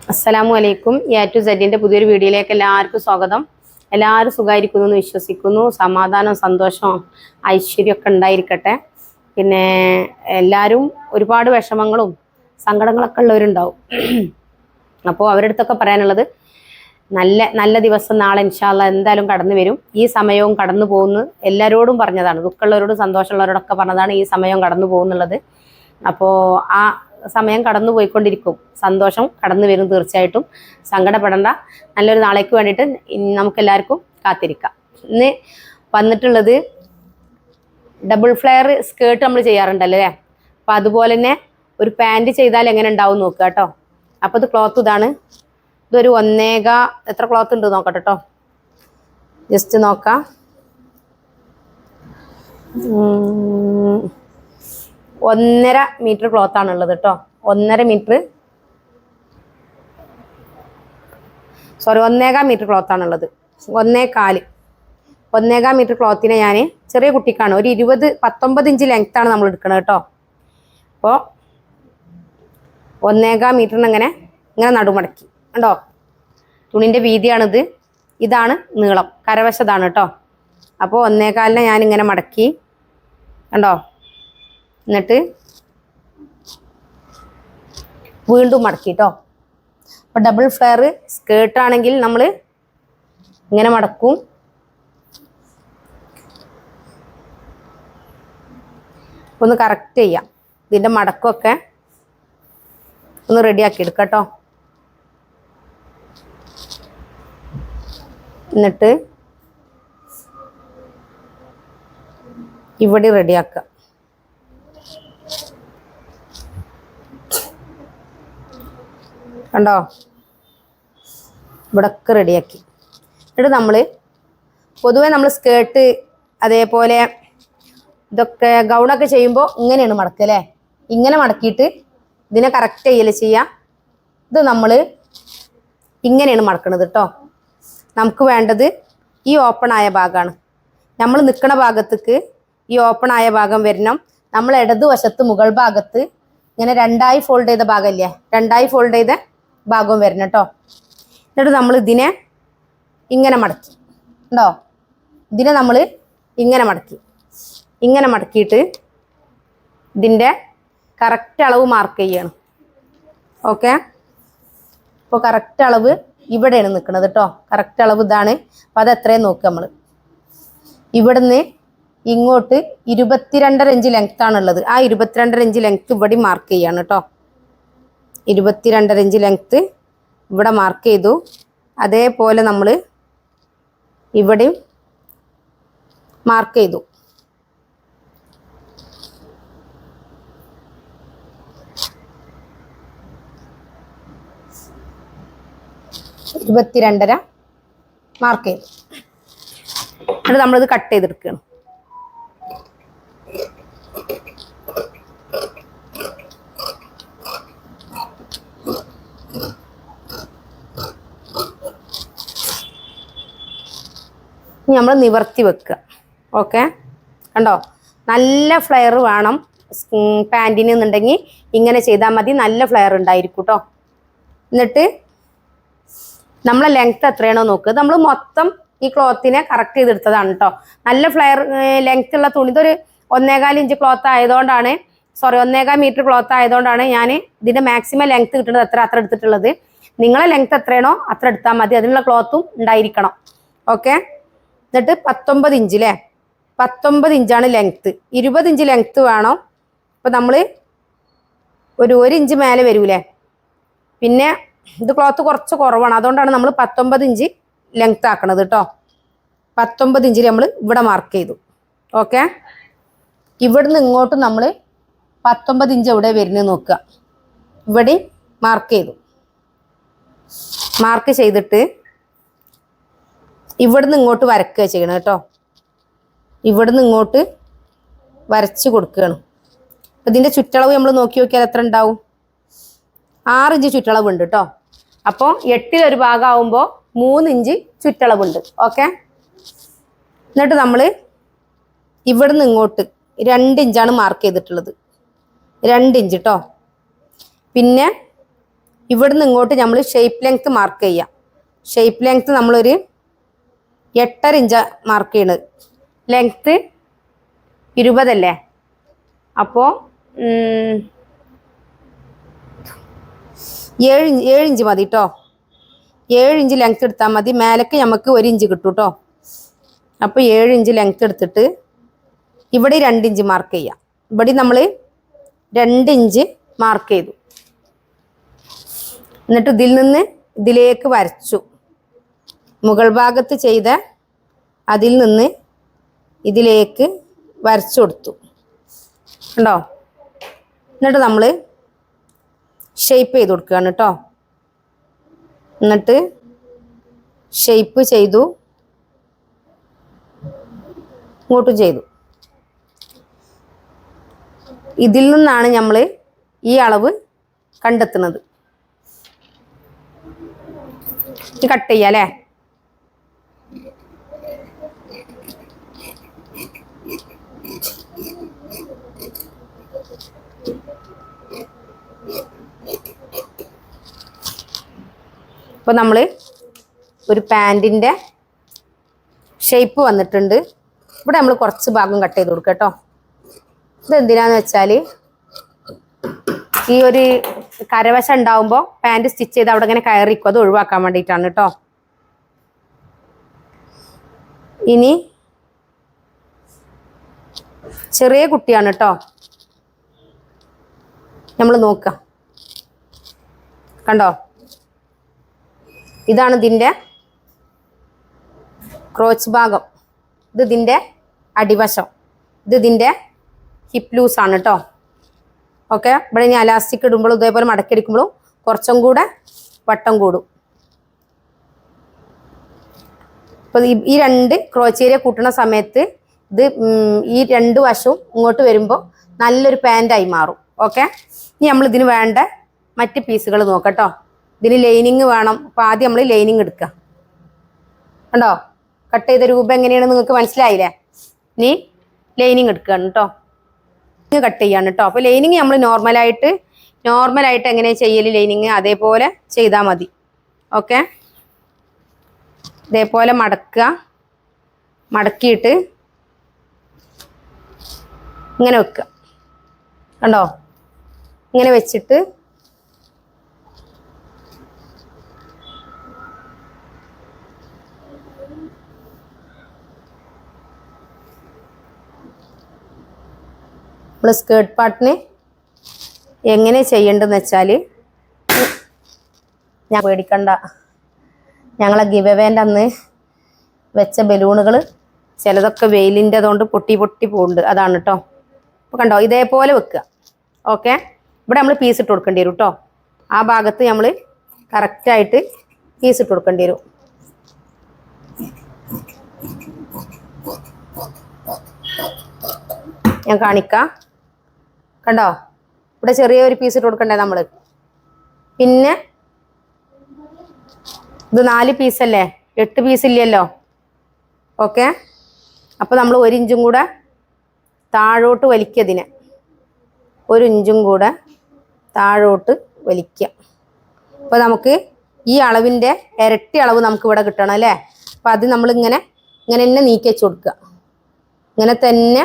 അസ്സലാമു അലൈക്കും. A to സെഡിന്റെ പുതിയൊരു വീഡിയോയിലേക്ക് എല്ലാവർക്കും സ്വാഗതം. എല്ലാവരും സുഖമായിരിക്കുന്നു എന്ന് വിശ്വസിക്കുന്നു. സമാധാനം, സന്തോഷം, ഐശ്വര്യമൊക്കെ ഉണ്ടായിരിക്കട്ടെ. പിന്നെ എല്ലാവരും ഒരുപാട് വിഷമങ്ങളും സങ്കടങ്ങളൊക്കെ ഉള്ളവരുണ്ടാവും. അപ്പോൾ അവരുടെ അടുത്തൊക്കെ പറയാനുള്ളത്, നല്ല നല്ല ദിവസം നാളെ ഇൻഷാ അല്ലാഹ് എന്തായാലും കടന്നു വരും. ഈ സമയവും കടന്നു പോകുന്നു എല്ലാവരോടും പറഞ്ഞതാണ്. ദുഃഖമുള്ളവരോടും സന്തോഷമുള്ളവരോടൊക്കെ പറഞ്ഞതാണ് ഈ സമയവും കടന്നു പോകുന്നുള്ളത്. അപ്പോൾ ആ സമയം കടന്നു പോയിക്കൊണ്ടിരിക്കും. സന്തോഷം കടന്നു വരും തീർച്ചയായിട്ടും. സങ്കടപ്പെടേണ്ട. നല്ലൊരു നാളേക്ക് വേണ്ടിയിട്ട് നമുക്കെല്ലാവർക്കും കാത്തിരിക്കാം. ഇന്ന് വന്നിട്ടുള്ളത് ഡബിൾ ഫ്ലെയർ സ്കേർട്ട് നമ്മൾ ചെയ്യാറുണ്ടല്ലോ അല്ലേ. അപ്പം അതുപോലെ തന്നെ ഒരു പാൻറ് ചെയ്താൽ എങ്ങനെ ഉണ്ടാവും നോക്കുക കേട്ടോ. അപ്പോൾ ഇത് ക്ലോത്ത് ഇതാണ്. ഇതൊരു എത്ര ക്ലോത്ത് ഉണ്ട് നോക്കട്ടെ കേട്ടോ. ജസ്റ്റ് നോക്കാം. 1.5 മീറ്റർ ക്ലോത്ത് ആണുള്ളത് കേട്ടോ. 1.5 മീറ്റർ, സോറി 1.25 മീറ്റർ ക്ലോത്ത് ആണുള്ളത്. 1.25 മീറ്റർ ക്ലോത്തിനെ ഞാൻ ചെറിയ കുട്ടിക്കാണ് ഒരു 19 ഇഞ്ച് ലെങ്ത് ആണ് നമ്മൾ എടുക്കുന്നത് കേട്ടോ. അപ്പോൾ 1.25 മീറ്ററിന് ഇങ്ങനെ നടുമടക്കി കണ്ടോ. തുണിൻ്റെ വീതിയാണിത്. ഇതാണ് നീളം, കരവശതാണ് കേട്ടോ. അപ്പോൾ 1.25 ഞാനിങ്ങനെ മടക്കി കണ്ടോ. എന്നിട്ട് വീണ്ടും മടക്കി കേട്ടോ. അപ്പോൾ ഡബിൾ ഫ്ലെയർ സ്കേർട്ടാണെങ്കിൽ നമ്മൾ ഇങ്ങനെ മടക്കും. ഒന്ന് കറക്റ്റ് ചെയ്യാം. ഇതിൻ്റെ മടക്കമൊക്കെ ഒന്ന് റെഡിയാക്കി എടുക്കാം കേട്ടോ. എന്നിട്ട് ഇവിടെ റെഡിയാക്കുക. കണ്ടോ, ഇവിടൊക്കെ റെഡിയാക്കി. എന്നിട്ട് പൊതുവെ നമ്മൾ സ്കേർട്ട് അതേപോലെ ഇതൊക്കെ ഗൗണൊക്കെ ചെയ്യുമ്പോൾ ഇങ്ങനെയാണ് മടക്കുക അല്ലേ. ഇങ്ങനെ മടക്കിയിട്ട് ഇതിനെ കറക്റ്റ് ചെയ്യല് ചെയ്യാം. ഇത് നമ്മൾ ഇങ്ങനെയാണ് മടക്കണത് കേട്ടോ. നമുക്ക് വേണ്ടത് ഈ ഓപ്പൺ ആയ ഭാഗമാണ്. നമ്മൾ നിൽക്കുന്ന ഭാഗത്തേക്ക് ഈ ഓപ്പൺ ആയ ഭാഗം വരണം. നമ്മൾ ഇടതുവശത്ത് മുകൾ ഭാഗത്ത് ഇങ്ങനെ 2ആയി ഫോൾഡ് ചെയ്ത ഭാഗമില്ലേ, 2ആയി ഫോൾഡ് ചെയ്ത ഭാഗവും വരണം കേട്ടോ. എന്നിട്ട് നമ്മൾ ഇതിനെ ഇങ്ങനെ മടക്കി ഉണ്ടോ. ഇതിനെ നമ്മൾ ഇങ്ങനെ മടക്കിയിട്ട് ഇതിൻ്റെ കറക്റ്റ് അളവ് മാർക്ക് ചെയ്യണം. ഓക്കെ. അപ്പോൾ കറക്റ്റ് അളവ് ഇവിടെയാണ് നിൽക്കുന്നത് കേട്ടോ. കറക്റ്റ് അളവ് ഇതാണ്. അപ്പം അത് എത്രയും നോക്കുക. നമ്മൾ ഇവിടുന്ന് ഇങ്ങോട്ട് 22.5 ഇഞ്ച് ലെങ്ത് ആണുള്ളത്. ആ 22.5 ഇഞ്ച് ലെങ്ത് ഇവിടെ മാർക്ക് ചെയ്യാണ് കേട്ടോ. 22.5 ഇഞ്ച് ലെങ്ത്ത് ഇവിടെ മാർക്ക് ചെയ്തു. അതേപോലെ നമ്മൾ ഇവിടെയും മാർക്ക് ചെയ്തു. ഇരുപത്തിരണ്ടര മാർക്ക് ചെയ്തു. എന്നിട്ട് നമ്മളിത് കട്ട് ചെയ്തെടുക്കുകയാണ്. നമ്മൾ നിവർത്തി വെക്കുക. ഓക്കെ. കണ്ടോ, നല്ല ഫ്ലെയർ വേണം പാൻറ്റിന് എന്നുണ്ടെങ്കിൽ ഇങ്ങനെ ചെയ്താൽ മതി. നല്ല ഫ്ലെയർ ഉണ്ടായിരിക്കും കേട്ടോ. എന്നിട്ട് നമ്മളെ ലെങ്ത് എത്രയാണോ നോക്കുക. നമ്മൾ മൊത്തം ഈ ക്ലോത്തിനെ കറക്റ്റ് ചെയ്തെടുത്തതാണ് കേട്ടോ. നല്ല ഫ്ലെയർ ലെങ്ത് ഉള്ള തുണി. ഇതൊരു 1.25 ഇഞ്ച് ക്ലോത്ത് ആയതുകൊണ്ടാണ്, 1.25 മീറ്റർ ക്ലോത്ത് ആയതുകൊണ്ടാണ് ഞാൻ ഇതിൻ്റെ മാക്സിമം ലെങ്ത് കിട്ടുന്നത് അത്ര എടുത്തിട്ടുള്ളത്. നിങ്ങളെ ലെങ്ത് എത്രയാണോ അത്ര എടുത്താൽ മതി. അതിനുള്ള ക്ലോത്തും ഉണ്ടായിരിക്കണം. ഓക്കെ. എന്നിട്ട് 19 ഇഞ്ച് അല്ലേ, 19 ഇഞ്ചാണ് ലെങ്ത്ത്. 20 ഇഞ്ച് ലെങ്ത്ത് വേണം. അപ്പോൾ നമ്മൾ ഒരു 1 ഇഞ്ച് മേലെ വരൂലേ. പിന്നെ ഇത് ക്ലോത്ത് കുറച്ച് കുറവാണ്, അതുകൊണ്ടാണ് നമ്മൾ 19 ഇഞ്ച് ലെങ്ത്ത് ആക്കണത് കേട്ടോ. 19 ഇഞ്ചിൽ നമ്മൾ ഇവിടെ മാർക്ക് ചെയ്തു. ഓക്കെ. ഇവിടുന്ന് ഇങ്ങോട്ട് നമ്മൾ 19 ഇഞ്ച് എവിടെ വരുന്നത് നോക്കുക. ഇവിടെ മാർക്ക് ചെയ്തു. മാർക്ക് ചെയ്തിട്ട് ഇവിടുന്ന് ഇങ്ങോട്ട് വരക്കുക ചെയ്യണം കേട്ടോ. ഇവിടുന്ന് ഇങ്ങോട്ട് വരച്ച് കൊടുക്കുകയാണ്. അപ്പം ഇതിൻ്റെ ചുറ്റളവ് നമ്മൾ നോക്കി നോക്കിയാൽ എത്ര ഉണ്ടാവും? 6 ഇഞ്ച് ചുറ്റളവുണ്ട് കേട്ടോ. അപ്പോൾ 8 ഭാഗമാകുമ്പോൾ 3 ഇഞ്ച് ചുറ്റളവുണ്ട്. ഓക്കെ. എന്നിട്ട് നമ്മൾ ഇവിടുന്ന് ഇങ്ങോട്ട് 2 ഇഞ്ചാണ് മാർക്ക് ചെയ്തിട്ടുള്ളത്. 2 ഇഞ്ച് കേട്ടോ. പിന്നെ ഇവിടുന്ന് ഇങ്ങോട്ട് നമ്മൾ ഷേപ്പ് ലെങ്ത് മാർക്ക് ചെയ്യാം. ഷേപ്പ് ലെങ്ത് നമ്മളൊരു 8.5 ഇഞ്ച് മാർക്ക് ചെയ്യണത്. ലെങ്ത്ത് 20 അല്ലേ, അപ്പോൾ 7 ഇഞ്ച് മതി കേട്ടോ. 7 ഇഞ്ച് ലെങ്ത് എടുത്താൽ മതി. മേലേക്ക് നമുക്ക് 1 ഇഞ്ച് കിട്ടും കേട്ടോ. അപ്പോൾ 7 ഇഞ്ച് ലെങ്ത് എടുത്തിട്ട് ഇവിടെ 2 ഇഞ്ച് മാർക്ക് ചെയ്യാം. ഇവിടെ നമ്മൾ 2 ഇഞ്ച് മാർക്ക് ചെയ്തു. എന്നിട്ട് ഇതിൽ നിന്ന് ഇതിലേക്ക് വരച്ചു. മുകൾ ഭാഗത്ത് ചെയ്ത അതിൽ നിന്ന് ഇതിലേക്ക് വരച്ചു കൊടുത്തു കണ്ടോ. എന്നിട്ട് നമ്മൾ ഷേപ്പ് ചെയ്ത് കൊടുക്കുകയാണ് കേട്ടോ. എന്നിട്ട് ഷേപ്പ് ചെയ്തു, ഇങ്ങോട്ടും ചെയ്തു. ഇതിൽ നിന്നാണ് നമ്മൾ ഈ അളവ് കണ്ടെത്തുന്നത്. കട്ട് ചെയ്യാം അല്ലേ. അപ്പോൾ നമ്മൾ ഒരു പാൻറ്റിൻ്റെ ഷേപ്പ് വന്നിട്ടുണ്ട്. ഇവിടെ നമ്മൾ കുറച്ച് ഭാഗം കട്ട് ചെയ്ത് കൊടുക്കുക കേട്ടോ. ഇതെന്തിനാന്ന് വെച്ചാൽ ഈ ഒരു കരവശം ഉണ്ടാവുമ്പോൾ പാൻറ് സ്റ്റിച്ച് ചെയ്ത് അവിടെ ഇങ്ങനെ കയറിക്കും, അത് ഒഴിവാക്കാൻ വേണ്ടിയിട്ടാണ് കേട്ടോ. ഇനി ചെറിയ കുട്ടിയാണ് കേട്ടോ, നമ്മൾ നോക്കാം. കണ്ടോ, ഇതാണ് ഇതിൻ്റെ ക്രോച്ച് ഭാഗം, ഇത് ഇതിൻ്റെ അടിവശം, ഇത് ഇതിൻ്റെ ഹിപ്പ് ലൂസാണ് കേട്ടോ. ഓക്കെ, ഇവിടെ ഇനി അലാസ്റ്റിക് ഇടുമ്പോഴും ഇതേപോലെ മടക്കിയെടുക്കുമ്പോഴും കുറച്ചും കൂടെ വട്ടം കൂടും. അപ്പോൾ ഈ 2 ക്രോച്ച് ഏരിയ കൂട്ടുന്ന സമയത്ത് ഇത് ഈ 2 വശവും ഇങ്ങോട്ട് വരുമ്പോൾ നല്ലൊരു പാൻറ്റായി മാറും. ഓക്കെ, ഇനി നമ്മൾ ഇതിന് വേണ്ട മറ്റ് പീസുകൾ നോക്കാം കേട്ടോ. ഇതിന് ലൈനിങ് വേണം. അപ്പോൾ ആദ്യം നമ്മൾ ലൈനിങ് എടുക്കുക. കണ്ടോ, കട്ട് ചെയ്ത രൂപം എങ്ങനെയാണ് നിങ്ങൾക്ക് മനസ്സിലായില്ലേ. ഇനി ലൈനിങ് എടുക്കുകയാണ് കേട്ടോ, കട്ട് ചെയ്യാണ് കേട്ടോ. അപ്പോൾ ലൈനിങ് നമ്മൾ നോർമലായിട്ട് എങ്ങനെയാണ് ചെയ്യൽ, ലൈനിങ് അതേപോലെ ചെയ്താൽ മതി. ഓക്കെ, ഇതേപോലെ മടക്കിയിട്ട് ഇങ്ങനെ വെക്കുക. കണ്ടോ, ഇങ്ങനെ വെച്ചിട്ട് നമ്മൾ സ്കേർട്ട് പാർട്ടിന് എങ്ങനെ ചെയ്യേണ്ടതെന്ന് വെച്ചാൽ, ഞാൻ പേടിക്കണ്ട, ഞങ്ങളെ ഗിവ് അവേൻ്റെ അന്ന് വെച്ച ബലൂണുകൾ ചിലതൊക്കെ വെയിലിൻ്റെതുകൊണ്ട് പൊട്ടി പോകുന്നുണ്ട്, അതാണ് കേട്ടോ. അപ്പോൾ കണ്ടോ, ഇതേപോലെ വെക്കുക. ഓക്കെ, ഇവിടെ നമ്മൾ പീസ് ഇട്ട് കൊടുക്കേണ്ടി വരും കേട്ടോ. ആ ഭാഗത്ത് നമ്മൾ കറക്റ്റായിട്ട് പീസ് ഇട്ട് കൊടുക്കേണ്ടി വരും. ഞാൻ കാണിക്കാം. കണ്ടോ, ഇവിടെ ചെറിയൊരു പീസ് ഇട്ട് കൊടുക്കണ്ടേ നമ്മൾ. പിന്നെ ഇത് 4 പീസല്ലേ, 8 പീസ് ഇല്ലല്ലോ. ഓക്കെ, അപ്പോൾ നമ്മൾ 1 ഇഞ്ചും കൂടെ താഴോട്ട് വലിക്കതിനെ, 1 ഇഞ്ചും കൂടെ താഴോട്ട് വലിക്കുക. അപ്പോൾ നമുക്ക് ഈ അളവിൻ്റെ ഇരട്ടി അളവ് നമുക്ക് ഇവിടെ കിട്ടണം അല്ലേ. അപ്പോൾ അത് നമ്മളിങ്ങനെ തന്നെ നീക്കി വെച്ച് കൊടുക്കുക. ഇങ്ങനെ തന്നെ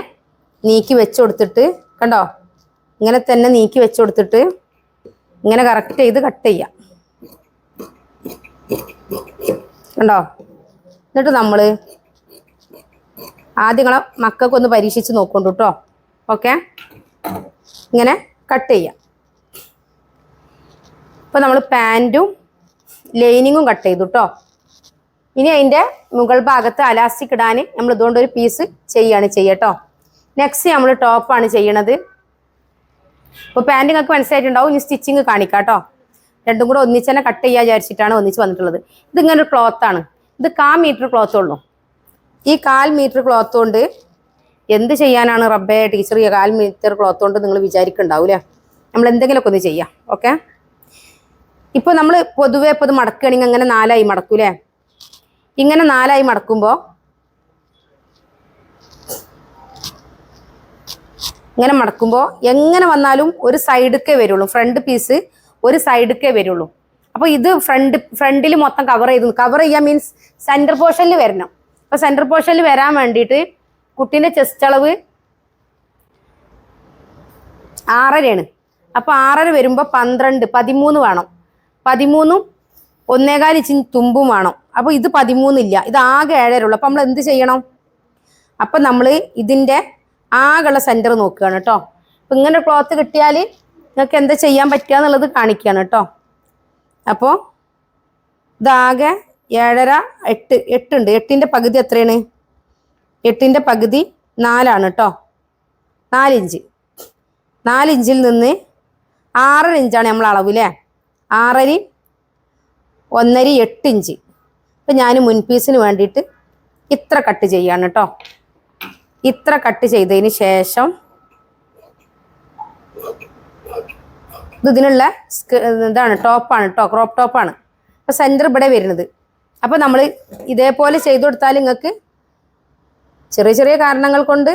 നീക്കി വെച്ച് കൊടുത്തിട്ട്, കണ്ടോ, ഇങ്ങനെ തന്നെ നീക്കി വെച്ച് കൊടുത്തിട്ട് ഇങ്ങനെ കറക്റ്റ് ചെയ്ത് കട്ട് ചെയ്യാം. കണ്ടോ, എന്നിട്ട് നമ്മൾ ആദ്യം നിങ്ങളെ മക്കൾക്കൊന്ന് പരീക്ഷിച്ച് നോക്കൊണ്ടു കേട്ടോ. ഓക്കെ, ഇങ്ങനെ കട്ട് ചെയ്യാം. ഇപ്പോൾ നമ്മൾ പാൻറ്റും ലൈനിങ്ങും കട്ട് ചെയ്തു കേട്ടോ. ഇനി അതിൻ്റെ മുകൾ ഭാഗത്ത് അലാസ്റ്റിക് ഇടാൻ നമ്മൾ ഇതുകൊണ്ട് ഒരു പീസ് ചെയ്യട്ടോ. നെക്സ്റ്റ് നമ്മൾ ടോപ്പാണ് ചെയ്യണത്. അപ്പോൾ പാൻറ് നിങ്ങൾക്ക് മനസ്സിലായിട്ടുണ്ടാവും. ഇനി സ്റ്റിച്ചിങ് കാണിക്കാം കേട്ടോ. രണ്ടും കൂടെ ഒന്നിച്ച് തന്നെ കട്ട് ചെയ്യാൻ വിചാരിച്ചിട്ടാണ് ഒന്നിച്ച് വന്നിട്ടുള്ളത്. ഇതിങ്ങനെ ഒരു ക്ലോത്താണ്. ഇത് 1/4 മീറ്റർ ക്ലോത്ത് ഉള്ളൂ. ഈ 1/4 മീറ്റർ ക്ലോത്ത് കൊണ്ട് എന്ത് ചെയ്യാനാണ് റബ്ബേ ടീച്ചർ, ഈ 1/4 മീറ്റർ ക്ലോത്ത് കൊണ്ട് നിങ്ങൾ വിചാരിക്കുന്നുണ്ടാവൂലേ. നമ്മൾ എന്തെങ്കിലുമൊക്കെ ഒന്ന് ചെയ്യാം. ഓക്കെ, ഇപ്പോൾ നമ്മൾ പൊതുവേ ഇപ്പോൾ ഇത് മടക്കുകയാണെങ്കിൽ അങ്ങനെ 4ആയി മടക്കൂലേ. ഇങ്ങനെ 4ആയി മടക്കുമ്പോൾ എങ്ങനെ വന്നാലും ഒരു സൈഡൊക്കെ വരുള്ളൂ. ഫ്രണ്ട് പീസ് ഒരു സൈഡിക്കേ വരുള്ളൂ. അപ്പോൾ ഇത് ഫ്രണ്ടിൽ മൊത്തം കവർ ചെയ്യാൻ മീൻസ് സെൻറ്റർ പോർഷനിൽ വരണം. അപ്പോൾ സെൻറ്റർ പോർഷനിൽ വരാൻ വേണ്ടിയിട്ട് കുട്ടീൻ്റെ ചെസ്റ്റ് അളവ് 6.5 അപ്പോൾ 6.5 വരുമ്പോൾ 13 വേണം. 13ഉം 1.25 ഇഞ്ച് തുമ്പും വേണം. അപ്പോൾ ഇത് 13 ഇല്ല, ഇത് ആകെ 7.5 ഉള്ളൂ. അപ്പോൾ നമ്മൾ എന്ത് ചെയ്യണം? അപ്പം നമ്മൾ ഇതിൻ്റെ ആകെയുള്ള സെൻറ്റർ നോക്കുകയാണ് കേട്ടോ. അപ്പം ഇങ്ങനെ ക്ലോത്ത് കിട്ടിയാൽ നിങ്ങൾക്ക് എന്താ ചെയ്യാൻ പറ്റുക എന്നുള്ളത് കാണിക്കുകയാണ് കേട്ടോ. അപ്പോൾ ഇതാകെ 7.5 8 ഉണ്ട്. 8ൻ്റെ പകുതി എത്രയാണ്? 8ൻ്റെ പകുതി 4 കേട്ടോ. 4 ഇഞ്ച്. 4 ഇഞ്ചിൽ നിന്ന് 6.5 ഇഞ്ചാണ് നമ്മൾ അളവ് അല്ലേ? 6.5 1.5 8 ഇഞ്ച്. അപ്പം ഞാൻ മുൻപീസിന് വേണ്ടിയിട്ട് ഇത്ര കട്ട് ചെയ്യാണ് കേട്ടോ. ഇത്ര കട്ട് ചെയ്തതിന് ശേഷം ഇതിനുള്ള ഇതാണ് ടോപ്പാണ് കേട്ടോ, ക്രോപ്പ് ടോപ്പാണ്. അപ്പോൾ സെൻറ്റർ ഇവിടെ വരുന്നത്. അപ്പോൾ നമ്മൾ ഇതേപോലെ ചെയ്തു കൊടുത്താൽ നിങ്ങൾക്ക് ചെറിയ ചെറിയ കാരണങ്ങൾ കൊണ്ട്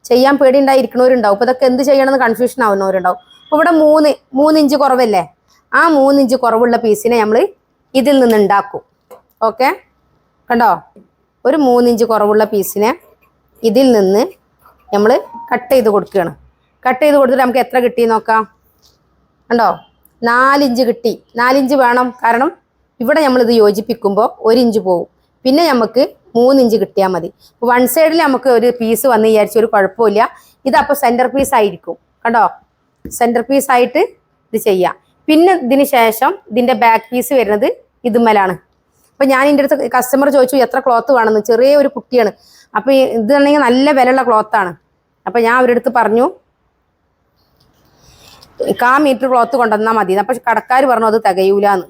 ചെയ്യാൻ പേടിയുണ്ടായിരിക്കണവരുണ്ടാവും. അപ്പോൾ ഇതൊക്കെ എന്ത് ചെയ്യണമെന്ന് കൺഫ്യൂഷൻ ആവുന്നവരുണ്ടാവും. അപ്പോൾ ഇവിടെ 3 ഇഞ്ച് കുറവല്ലേ? ആ 3 ഇഞ്ച് കുറവുള്ള പീസിനെ നമ്മൾ ഇതിൽ നിന്ന് ഉണ്ടാക്കും. ഓക്കെ, കണ്ടോ? ഒരു 3 ഇഞ്ച് കുറവുള്ള പീസിനെ ഇതിൽ നിന്ന് നമ്മൾ കട്ട് ചെയ്ത് കൊടുക്കുകയാണ്. കട്ട് ചെയ്ത് കൊടുത്തിട്ട് നമുക്ക് എത്ര കിട്ടി നോക്കാം. കണ്ടോ? 4 ഇഞ്ച് കിട്ടി. 4 ഇഞ്ച് വേണം, കാരണം ഇവിടെ നമ്മളിത് യോജിപ്പിക്കുമ്പോൾ 1 ഇഞ്ച് പോവും. പിന്നെ നമുക്ക് 3 ഇഞ്ച് കിട്ടിയാൽ മതി. വൺ സൈഡിൽ നമുക്ക് ഒരു പീസ് വന്ന് വിചാരിച്ച ഒരു കുഴപ്പമില്ല. ഇതപ്പോൾ സെൻറ്റർ പീസ് ആയിരിക്കും. കണ്ടോ? സെൻറ്റർ പീസ് ആയിട്ട് ഇത് ചെയ്യാം. പിന്നെ ഇതിന് ശേഷം ഇതിൻ്റെ ബാക്ക് പീസ് വരുന്നത് ഇതുമ്മലാണ്. അപ്പോൾ ഞാൻ എൻ്റെ അടുത്ത് കസ്റ്റമർ ചോദിച്ചു എത്ര ക്ലോത്ത് വേണമെന്ന്. ചെറിയ ഒരു കുട്ടിയാണ്. അപ്പോൾ ഇതാണെങ്കിൽ നല്ല വിലയുള്ള ക്ലോത്താണ്. അപ്പോൾ ഞാൻ അവരുടെ അടുത്ത് പറഞ്ഞു 1/4 മീറ്റർ ക്ലോത്ത് കൊണ്ടുവന്നാൽ മതി. അപ്പോൾ കടക്കാർ പറഞ്ഞു അത് തികയൂലെന്ന്.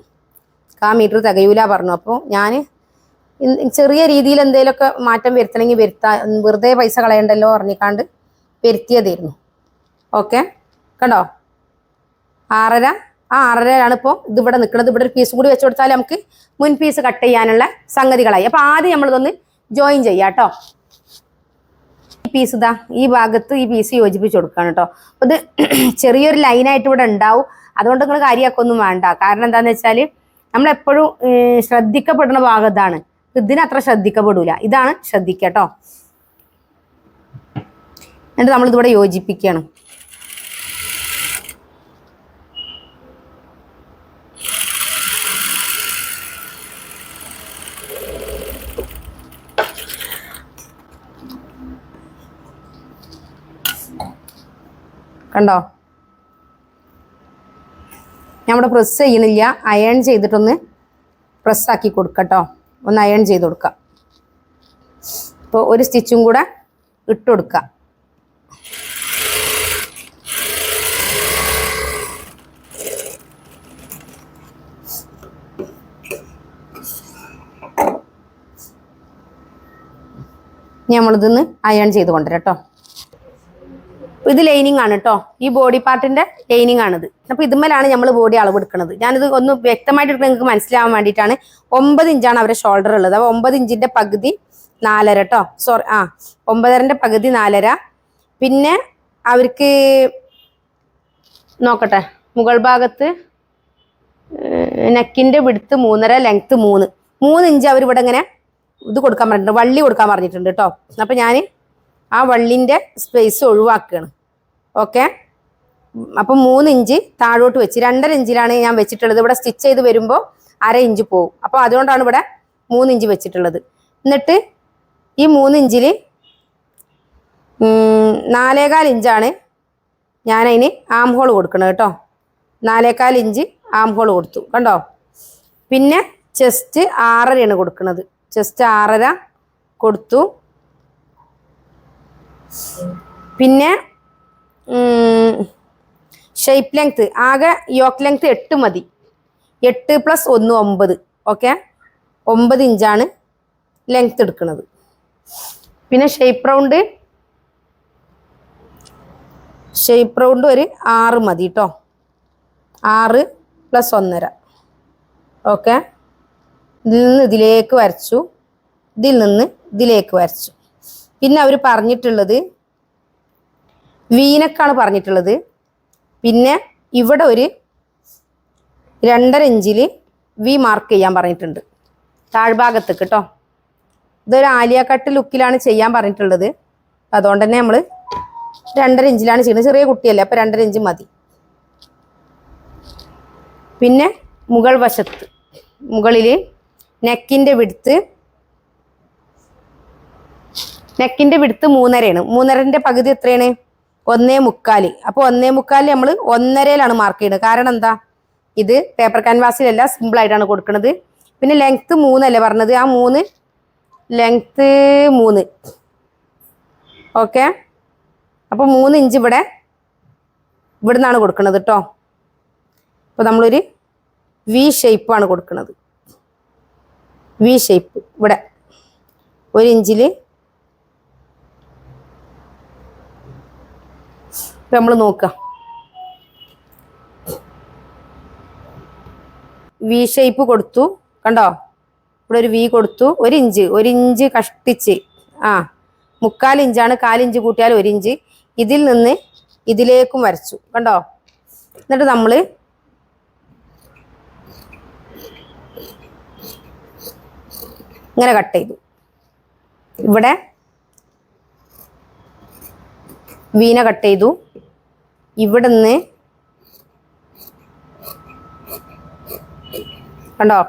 1/4 മീറ്റർ തികയൂല പറഞ്ഞു. അപ്പോൾ ഞാൻ ചെറിയ രീതിയിൽ എന്തെങ്കിലുമൊക്കെ മാറ്റം വരുത്തണമെങ്കിൽ വെറുതെ പൈസ കളയണ്ടല്ലോ പറഞ്ഞിക്കാണ്ട് വരുത്തിയതായിരുന്നു. ഓക്കെ, കണ്ടോ? 6.5 ആ 6.5 ഇപ്പോൾ ഇതിവിടെ നിൽക്കുന്നത്. ഇവിടെ ഒരു പീസ് കൂടി വെച്ച് കൊടുത്താൽ നമുക്ക് മുൻ പീസ് കട്ട് ചെയ്യാനുള്ള സംഗതികളായി. അപ്പോൾ ആദ്യം നമ്മളിതൊന്ന് ജോയിൻ ചെയ്യാം കേട്ടോ. ഈ പീസ് ഇതാ ഈ ഭാഗത്ത് ഈ പീസ് യോജിപ്പിച്ച് കൊടുക്കുകയാണ് കേട്ടോ. അപ്പോൾ ഇത് ചെറിയൊരു ലൈനായിട്ട് ഇവിടെ ഉണ്ടാവും. അതുകൊണ്ട് നിങ്ങൾ കാര്യമാക്കൊന്നും വേണ്ട. കാരണം എന്താണെന്ന് വെച്ചാൽ നമ്മളെപ്പോഴും ശ്രദ്ധിക്കപ്പെടുന്ന ഭാഗം ഇതാണ്. ഇതിനത്ര ശ്രദ്ധിക്കപ്പെടില്ല. ഇതാണ് ശ്രദ്ധിക്കുക കേട്ടോ. എന്നിട്ട് നമ്മളിതിവിടെ യോജിപ്പിക്കുകയാണ്. കണ്ടോ? നമ്മുടെ പ്രസ് ചെയ്യണില്ല, അയൺ ചെയ്തിട്ടൊന്ന് പ്രസ്സാക്കി കൊടുക്കട്ടോ. ഒന്ന് അയൺ ചെയ്ത് കൊടുക്കാം. ഇപ്പോൾ ഒരു സ്റ്റിച്ചും കൂടെ ഇട്ട് കൊടുക്കുക. നമ്മളിതൊന്ന് അയൺ ചെയ്ത് കൊണ്ടുവരാം കേട്ടോ. ഇത് ലൈനിങ് ആണ് കേട്ടോ. ഈ ബോഡി പാർട്ടിന്റെ ലൈനിങ് ആണിത്. അപ്പോൾ ഇതുമ്മലാണ് നമ്മൾ ബോഡി അളവ് എടുക്കുന്നത്. ഞാനിത് ഒന്ന് വ്യക്തമായിട്ട് നിങ്ങൾക്ക് മനസ്സിലാവാൻ വേണ്ടിയിട്ടാണ്. 9 ഇഞ്ചാണ് അവരുടെ ഷോൾഡർ ഉള്ളത്. അപ്പോൾ 9 ഇഞ്ചിന്റെ പകുതി 4.5 കേട്ടോ. സോറി, 9.5ന്റെ പകുതി 4.5. പിന്നെ അവർക്ക് നോക്കട്ടെ, മുകൾ ഭാഗത്ത് നെക്കിന്റെ വിടുത്ത് 3.5, ലെങ്ത്ത് 3 ഇഞ്ച് അവരിവിടെ ഇങ്ങനെ ഇത് കൊടുക്കാൻ പറഞ്ഞിട്ടുണ്ട്, വള്ളി കൊടുക്കാൻ പറഞ്ഞിട്ടുണ്ട് കേട്ടോ. അപ്പം ഞാൻ ആ വള്ളിൻ്റെ സ്പേസ് ഒഴിവാക്കുകയാണ്. ഓക്കെ, അപ്പം 3 ഇഞ്ച് താഴോട്ട് വെച്ച് 2.5 ഇഞ്ചിലാണ് ഞാൻ വെച്ചിട്ടുള്ളത്. ഇവിടെ സ്റ്റിച്ച് ചെയ്ത് വരുമ്പോൾ 1/2 ഇഞ്ച് പോകും. അപ്പോൾ അതുകൊണ്ടാണ് ഇവിടെ 3 ഇഞ്ച് വെച്ചിട്ടുള്ളത്. എന്നിട്ട് ഈ 3 ഇഞ്ചിൽ 4.25 ഇഞ്ചാണ് ഞാനതിന് ആം ഹോൾ കൊടുക്കുന്നത് കേട്ടോ. 4.25 ഇഞ്ച് ആം ഹോൾ കൊടുത്തു. കണ്ടോ? പിന്നെ ചെസ്റ്റ് 6.5 കൊടുക്കുന്നത്. ചെസ്റ്റ് 6.5 കൊടുത്തു. പിന്നെ ഷേപ്പ് ലെങ്ത്ത് ആകെ യോക്ക് ലെങ്ത്ത് 8 മതി. 8 + 1 9. ഓക്കെ, 9 ഇഞ്ചാണ് ലെങ്ത്ത് എടുക്കുന്നത്. പിന്നെ ഷേപ്പ് റൗണ്ട് ഒരു 6 മതി കേട്ടോ. 6 + 1.5. ഓക്കെ, ഇതിൽ നിന്ന് ഇതിലേക്ക് വരച്ചു, ഇതിൽ നിന്ന് ഇതിലേക്ക് വരച്ചു. പിന്നെ അവർ പറഞ്ഞിട്ടുള്ളത് വീനക്കാണ് പറഞ്ഞിട്ടുള്ളത്. പിന്നെ ഇവിടെ ഒരു 2.5 ഇഞ്ചിൽ വി മാർക്ക് ചെയ്യാൻ പറഞ്ഞിട്ടുണ്ട് താഴ്ഭാഗത്തേക്ക് കേട്ടോ. ഇതൊരു ആലിയ കട്ട് ലുക്കിലാണ് ചെയ്യാൻ പറഞ്ഞിട്ടുള്ളത്. അതുകൊണ്ട് തന്നെ നമ്മൾ 2.5 ഇഞ്ചിലാണ് ചെയ്യുന്നത്. ചെറിയ കുട്ടിയല്ലേ, അപ്പോൾ 2.5 ഇഞ്ച് മതി. പിന്നെ മുകൾ വശത്ത് മുകളിൽ നെക്കിൻ്റെ വിഡ്ത്ത് 3.5 3.5ൻ്റെ പകുതി എത്രയാണ്? 1.25. അപ്പോൾ 1.25 നമ്മൾ 1.5ലാണ് മാർക്ക് ചെയ്യുന്നത്. കാരണം എന്താ, ഇത് പേപ്പർ ക്യാൻവാസിലല്ല, സിമ്പിളായിട്ടാണ് കൊടുക്കുന്നത്. പിന്നെ ലെങ്ത്ത് 3 അല്ലേ പറഞ്ഞത്, ആ 3 ലെങ്ത്ത് 3. ഓക്കെ, അപ്പോൾ 3 ഇഞ്ച് ഇവിടെ നിന്നാണ് കൊടുക്കുന്നത് കേട്ടോ. അപ്പോൾ നമ്മളൊരു വി ഷേപ്പാണ് കൊടുക്കുന്നത്. വി ഷേപ്പ് ഇവിടെ 1 ഇഞ്ചിൽ നമ്മൾ നോക്കാം. വി ഷേപ്പ് കൊടുത്തു കണ്ടോ, ഇവിടെ ഒരു വി കൊടുത്തു. 1 ഇഞ്ച് കഷ്ടിച്ച് 3/4 ഇഞ്ചാണ്, 1/4 ഇഞ്ച് കൂട്ടിയാൽ 1 ഇഞ്ച്. ഇതിൽ നിന്ന് ഇതിലേക്കും വരച്ചു കണ്ടോ. എന്നിട്ട് നമ്മൾ ഇങ്ങനെ കട്ട് ചെയ്തു. ഇവിടെ വീന കട്ട് ചെയ്തു. ഇവിടെ നിന്ന് കണ്ടോ,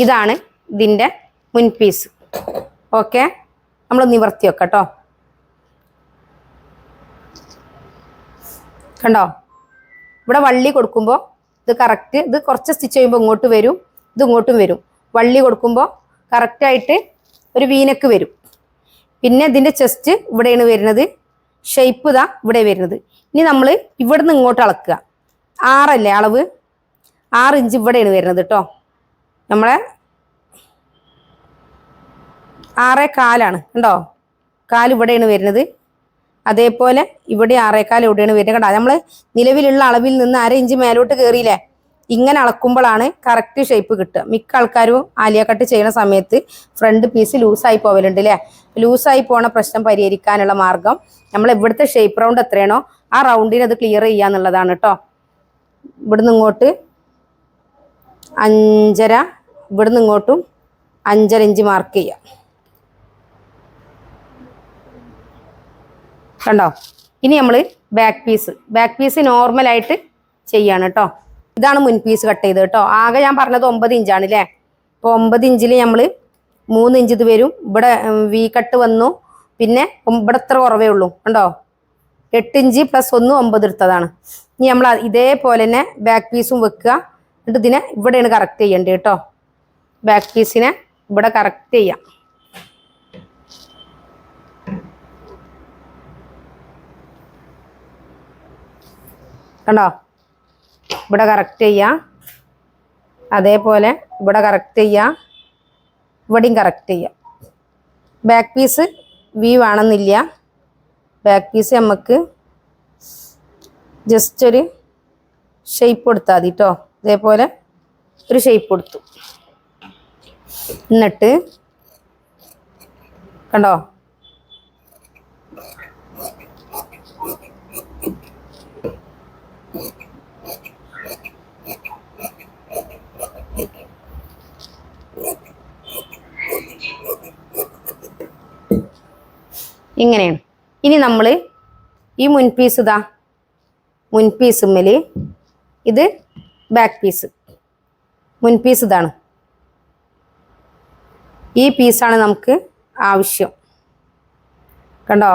ഇതാണ് ഇതിൻ്റെ മുൻപീസ്. ഓക്കെ, നമ്മൾ നിവർത്തി വെക്കാം കേട്ടോ. കണ്ടോ, ഇവിടെ വള്ളി കൊടുക്കുമ്പോൾ ഇത് കറക്റ്റ്, ഇത് കുറച്ച് സ്റ്റിച്ച് ചെയ്യുമ്പോൾ ഇങ്ങോട്ട് വരും, ഇത് ഇങ്ങോട്ടും വരും. വള്ളി കൊടുക്കുമ്പോൾ കറക്റ്റായിട്ട് ഒരു വീനക്ക് വരും. പിന്നെ ഇതിൻ്റെ ചെസ്റ്റ് ഇവിടെയാണ് വരുന്നത്, ഷേപ്പ് ഇതാ ഇവിടെ വരുന്നത്. ഇനി നമ്മൾ ഇവിടെ നിന്ന് ഇങ്ങോട്ട് അളക്കുക. 6 അല്ലേ അളവ്, 6 ഇഞ്ച് ഇവിടെയാണ് വരുന്നത് കേട്ടോ. നമ്മളെ 6.25 കണ്ടോ, 4 ഇവിടെയാണ് വരുന്നത്. അതേപോലെ ഇവിടെ 6.25 ഇവിടെയാണ് വരുന്നത് കണ്ടോ. നമ്മൾ നിലവിലുള്ള അളവിൽ നിന്ന് 1/2 ഇഞ്ച് മേലോട്ട് കയറിയില്ലേ, ഇങ്ങനെ അളക്കുമ്പോഴാണ് കറക്റ്റ് ഷേപ്പ് കിട്ടുക. മിക്ക ആൾക്കാരും ആലിയ കട്ട് ചെയ്യുന്ന സമയത്ത് ഫ്രണ്ട് പീസ് ലൂസായി പോവലുണ്ട് അല്ലേ. ലൂസായി പോണ പ്രശ്നം പരിഹരിക്കാനുള്ള മാർഗം നമ്മൾ ഇവിടുത്തെ ഷേപ്പ് റൗണ്ട് എത്രയാണോ ആ റൗണ്ടിന് അത് ക്ലിയർ ചെയ്യുക എന്നുള്ളതാണ് കേട്ടോ. ഇവിടുന്ന് ഇങ്ങോട്ട് 5.5, ഇവിടുന്ന് ഇങ്ങോട്ടും 5.5 ഇഞ്ച് മാർക്ക് ചെയ്യാം കണ്ടോ. ഇനി നമ്മൾ ബാക്ക് പീസ് നോർമലായിട്ട് ചെയ്യാണ് കേട്ടോ. ഇതാണ് മുൻപീസ് കട്ട് ചെയ്ത് കേട്ടോ. ആകെ ഞാൻ പറഞ്ഞത് 9 ഇഞ്ചാണ് അല്ലേ. അപ്പോൾ 9 ഇഞ്ചിൽ നമ്മൾ 3 ഇഞ്ച് ഇത് വരും. ഇവിടെ വി കട്ട് വന്നു. പിന്നെ ഇവിടെ എത്ര കുറവേ ഉള്ളൂ കണ്ടോ, 8 ഇഞ്ച് + 1 9 എടുത്തതാണ്. ഇനി നമ്മൾ ഇതേപോലെ തന്നെ ബാക്ക് പീസും വെക്കുക. എന്നിട്ട് ഇതിനെ ഇവിടെയാണ് കറക്റ്റ് ചെയ്യേണ്ടത് കേട്ടോ. ബാക്ക് പീസിനെ ഇവിടെ കറക്റ്റ് ചെയ്യാം. കണ്ടോ, ഇവിടെ കറക്റ്റ് ചെയ്യാം. അതേപോലെ ഇവിടെ കറക്റ്റ് ചെയ്യാം, ഇവിടെയും കറക്റ്റ് ചെയ്യാം. ബാക്ക് പീസ് വി വേണമെന്നില്ല. ബാക്ക് പീസ് നമുക്ക് ജസ്റ്റ് ഒരു ഷേപ്പ് കൊടുത്താൽ മതി കേട്ടോ. ഇതേപോലെ ഒരു ഷേപ്പ് കൊടുത്തു. എന്നിട്ട് കണ്ടോ, ഇങ്ങനെയാണ്. ഇനി നമ്മൾ ഈ മുൻപീസ് മുൻപീസുമ്മൽ ഇത് ബാക്ക് പീസ്, മുൻപീസ് ഇതാണ്. ഈ പീസാണ് നമുക്ക് ആവശ്യം കണ്ടോ.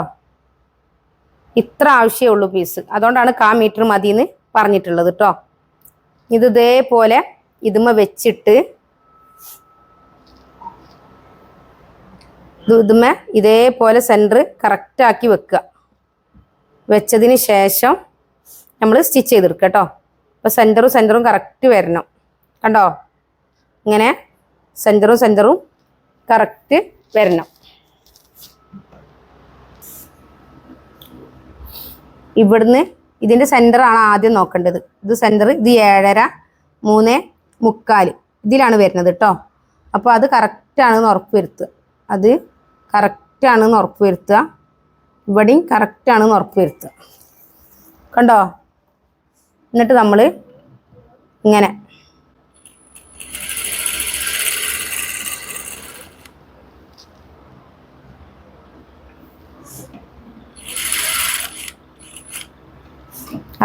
ഇത്ര ആവശ്യമേ ഉള്ളൂ പീസ്. അതുകൊണ്ടാണ് 1/4 മീറ്റർ മതിയെന്ന് പറഞ്ഞിട്ടുള്ളത് കേട്ടോ. ഇത് ഇതേപോലെ ഇതുമ്മ വെച്ചിട്ട് ഇതുമ്മ ഇതേപോലെ സെൻറ്റർ കറക്റ്റാക്കി വെക്കുക. വെച്ചതിന് ശേഷം നമ്മൾ സ്റ്റിച്ച് ചെയ്തെടുക്കുക കേട്ടോ. അപ്പോൾ സെൻറ്ററും കറക്റ്റ് വരണം കണ്ടോ. ഇങ്ങനെ സെൻറ്ററും കറക്റ്റ് വരണം. ഇവിടുന്ന് ഇതിൻ്റെ സെൻറ്ററാണ് ആദ്യം നോക്കേണ്ടത്. ഇത് സെൻറ്റർ, ഇത് 7.5 3.25 ഇതിലാണ് വരുന്നത് കേട്ടോ. അപ്പോൾ അത് കറക്റ്റാണെന്ന് ഉറപ്പ് വരുത്തുക. അത് കറക്റ്റാണെന്ന് ഉറപ്പ് വരുത്തുക. ഇവിടെയും കറക്റ്റാണെന്ന് ഉറപ്പ് വരുത്തുക. കണ്ടോ? എന്നിട്ട് നമ്മൾ ഇങ്ങനെ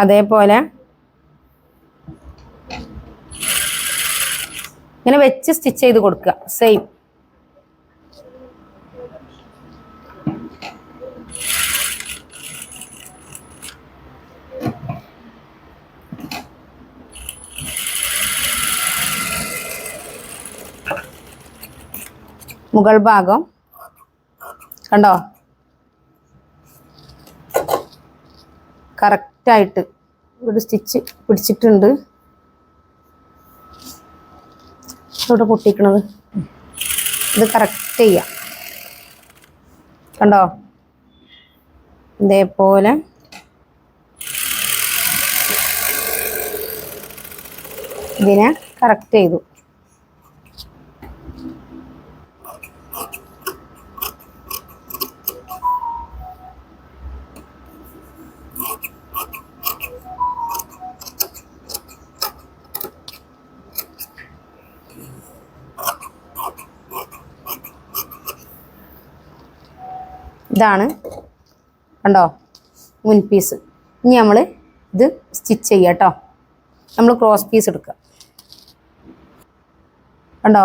അതേപോലെ ഇങ്ങനെ വെച്ച് സ്റ്റിച്ച് ചെയ്ത് കൊടുക്കുക. സെയിം. മുകൾ ഭാഗം കണ്ടോ? കറക്റ്റായിട്ട് ഒരു സ്റ്റിച്ച് പിടിച്ചിട്ടുണ്ട്. ഇവിടെ പൊട്ടിക്കണത് ഇത് കറക്റ്റ് ചെയ്യാം. കണ്ടോ? ഇതേപോലെ ഇതിനെ കറക്റ്റ് ചെയ്തു. ഇതാണ് കണ്ടോ മുൻ പീസ്. ഇനി നമ്മൾ ഇത് സ്റ്റിച്ച് ചെയ്യുക കേട്ടോ. നമ്മൾ ക്രോസ് പീസ് എടുക്കുക. കണ്ടോ?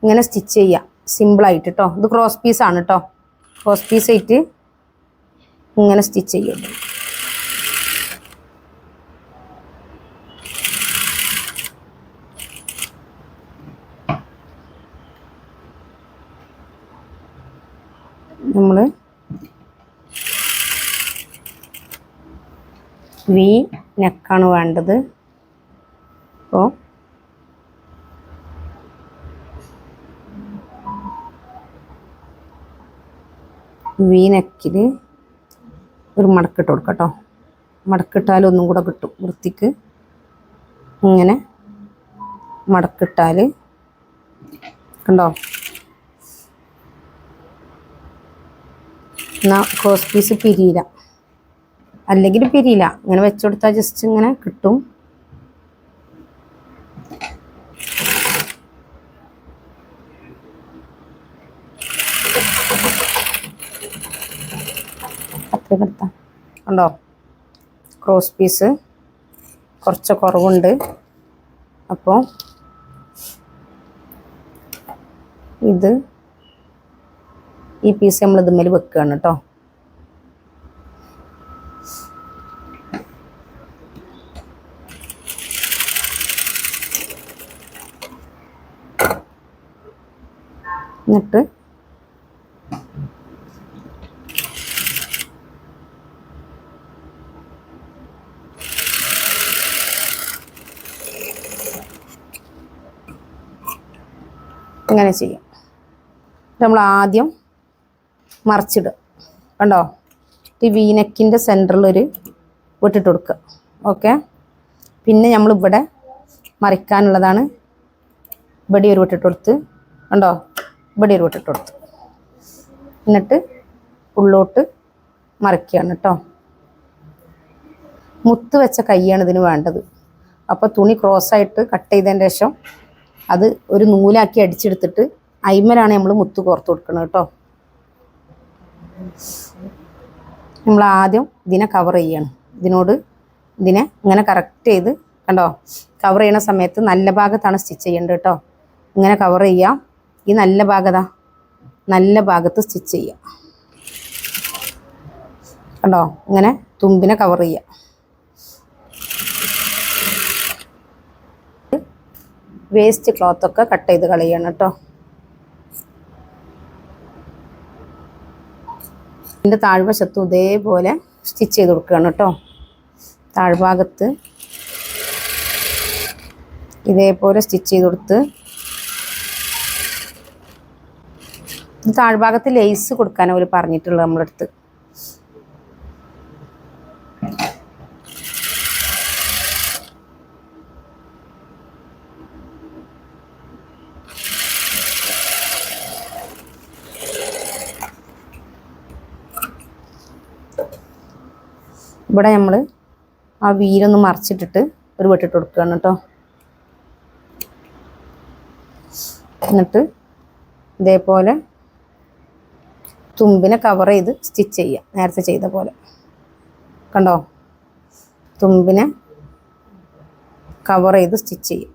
ഇങ്ങനെ സ്റ്റിച്ച് ചെയ്യുക സിമ്പിളായിട്ട് കേട്ടോ. ഇത് ക്രോസ് പീസാണ് കേട്ടോ. ക്രോസ് പീസായിട്ട് ഇങ്ങനെ സ്റ്റിച്ച് ചെയ്യുക. നമ്മൾ വി നെക്കാണ് വേണ്ടത്. അപ്പോൾ വി നെക്കിൽ ഒരു മടക്കിട്ട് കൊടുക്കാം കേട്ടോ. മടക്കിട്ടാൽ ഒന്നും കൂടെ കിട്ടും വൃത്തിക്ക്. ഇങ്ങനെ മടക്കിട്ടാൽ കണ്ടോ? എന്നാൽ ക്രോസ് പീസ് പിരിയില്ല, അല്ലെങ്കിൽ പിരിയില്ല. ഇങ്ങനെ വെച്ചുകൊടുത്താൽ ജസ്റ്റ് ഇങ്ങനെ കിട്ടും. കണ്ടോ? ക്രോസ് പീസ് കുറച്ച് കുറവുണ്ട്. അപ്പോൾ ഇത് ഈ പീസ് നമ്മൾ ഇതുമ്മേൽ വെക്കുകയാണ് കേട്ടോ. എന്നിട്ട് ഇങ്ങനെ ചെയ്യാം. നമ്മൾ ആദ്യം മറിച്ചിടുക. കണ്ടോ? ഈ വീനെക്കിൻ്റെ സെൻറ്ററിലൊരു വെട്ടിട്ട് കൊടുക്കുക. ഓക്കെ. പിന്നെ നമ്മളിവിടെ മറിക്കാനുള്ളതാണ്. ഇവിടെ ഒരു വെട്ടിട്ട് കൊടുത്ത്, കണ്ടോ? ഇവിടെ ഒരു വെട്ടിട്ട് കൊടുത്ത്, എന്നിട്ട് ഉള്ളോട്ട് മറിക്കുകയാണ് കേട്ടോ. മുത്ത് വെച്ച കൈയാണ് ഇതിന് വേണ്ടത്. അപ്പോൾ തുണി ക്രോസായിട്ട് കട്ട് ചെയ്തതിന് ശേഷം അത് ഒരു നൂലാക്കി അടിച്ചെടുത്തിട്ട് അയിമലാണ് നമ്മൾ മുത്ത് കോർത്ത് കൊടുക്കുന്നത് കേട്ടോ. നമ്മൾ ആദ്യം ഇതിനെ കവർ ചെയ്യണം. ഇതിനെ ഇങ്ങനെ കറക്റ്റ് ചെയ്ത് കണ്ടോ? കവർ ചെയ്യണ സമയത്ത് നല്ല ഭാഗത്താണ് സ്റ്റിച്ച് ചെയ്യേണ്ടത് കേട്ടോ. ഇങ്ങനെ കവർ ചെയ്യാം. ഈ നല്ല ഭാഗത്ത് സ്റ്റിച്ച് ചെയ്യാം. കണ്ടോ? ഇങ്ങനെ തുമ്പിനെ കവർ ചെയ്യാം. വേസ്റ്റ് ക്ലോത്തൊക്കെ കട്ട് ചെയ്ത് കളയണം കേട്ടോ. ഇതിൻ്റെ താഴ്വശത്തും ഇതേപോലെ സ്റ്റിച്ച് ചെയ്ത് കൊടുക്കുകയാണ് കേട്ടോ. താഴ്ഭാഗത്ത് ഇതേപോലെ സ്റ്റിച്ച് ചെയ്ത് കൊടുത്ത്, ഇത് താഴ്ഭാഗത്ത് ലേസ് കൊടുക്കാനാണ് അവർ പറഞ്ഞിട്ടുള്ളത് നമ്മുടെ അടുത്ത്. ഇവിടെ നമ്മൾ ആ വീലൊന്ന് മറിച്ചിട്ടിട്ട് ഒരു വെട്ടിട്ട് കൊടുക്കുകയാണ് കേട്ടോ. എന്നിട്ട് ഇതേപോലെ തുമ്പിനെ കവർ ചെയ്ത് സ്റ്റിച്ച് ചെയ്യുക, നേരത്തെ ചെയ്ത പോലെ. കണ്ടോ, തുമ്പിനെ കവർ ചെയ്ത് സ്റ്റിച്ച് ചെയ്യും.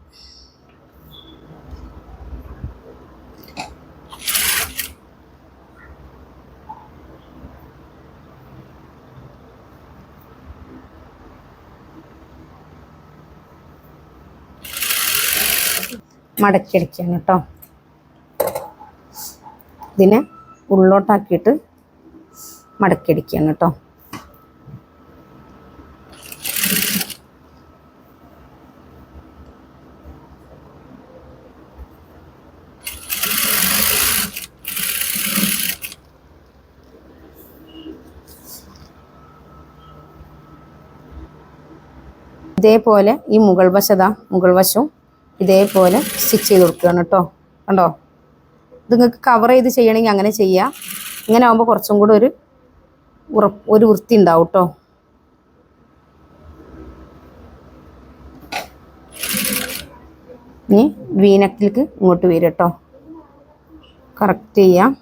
മടക്കിയടിക്കുകയാണ് കേട്ടോ. ഇതിനെ ഉള്ളോട്ടാക്കിയിട്ട് മടക്കിയടിക്കുകയാണ് കേട്ടോ. ഇതേപോലെ ഈ മുകൾ വശവും ഇതേപോലെ സ്റ്റിച്ച് ചെയ്ത് കൊടുക്കുകയാണ് കേട്ടോ. കണ്ടോ, ഇത് നിങ്ങൾക്ക് കവർ ചെയ്ത് ചെയ്യണമെങ്കിൽ അങ്ങനെ ചെയ്യാം. ഇങ്ങനെ ആകുമ്പോൾ കുറച്ചും കൂടെ ഒരു വൃത്തി ഉണ്ടാവും കേട്ടോ. ഇനി വീനക്കിലേക്ക് ഇങ്ങോട്ട് വരും കേട്ടോ. കറക്റ്റ് ചെയ്യാം.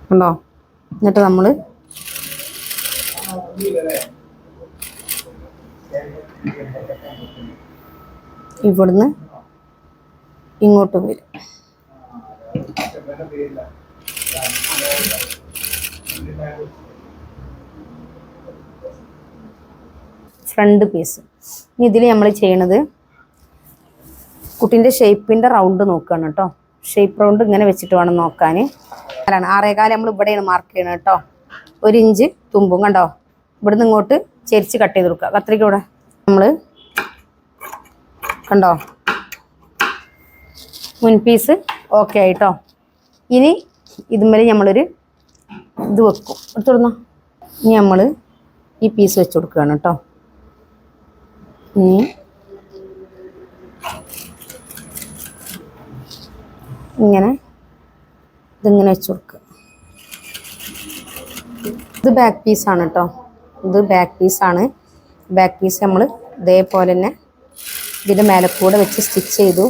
കണ്ടോ, എന്നിട്ട് നമ്മൾ ഇവിടുന്ന് ഇങ്ങോട്ട് വരും. Front piece. ഇനി ഇതിൽ നമ്മൾ ചെയ്യണത് കുട്ടീൻ്റെ ഷേപ്പിൻ്റെ റൗണ്ട് നോക്കുകയാണ് കേട്ടോ. ഷേപ്പ് റൗണ്ട് ഇങ്ങനെ വെച്ചിട്ട് വേണം നോക്കാൻ. 6.25 നമ്മൾ ഇവിടെയാണ് മാർക്ക് ചെയ്യണം കേട്ടോ. 1 ഇഞ്ച് തുമ്പും. കണ്ടോ, ഇവിടുന്ന് ഇങ്ങോട്ട് ചെരിച്ച് കട്ട് ചെയ്ത് കൊടുക്കുക. കത്രിക്കൂടെ നമ്മൾ കണ്ടോ, മുൻപീസ് ഓക്കെ ആയിട്ടോ. ഇനി ഇതുമ്മേൽ നമ്മളൊരു ഇത് വെക്കും. എടുത്തുകൊടുന്നോ. ഇനി നമ്മൾ ഈ പീസ് വെച്ച് കൊടുക്കുകയാണ് കേട്ടോ. ഇനി ഇങ്ങനെ ഇതിങ്ങനെ വെച്ച് കൊടുക്കുക. ഇത് ബാക്ക് പീസാണ് കേട്ടോ. ഇത് ബാക്ക് പീസാണ്. ബാക്ക് പീസ് നമ്മൾ ഇതേപോലെ തന്നെ ഇതിൻ്റെ മേലെ കൂടെ വെച്ച് സ്റ്റിച്ച് ചെയ്തു.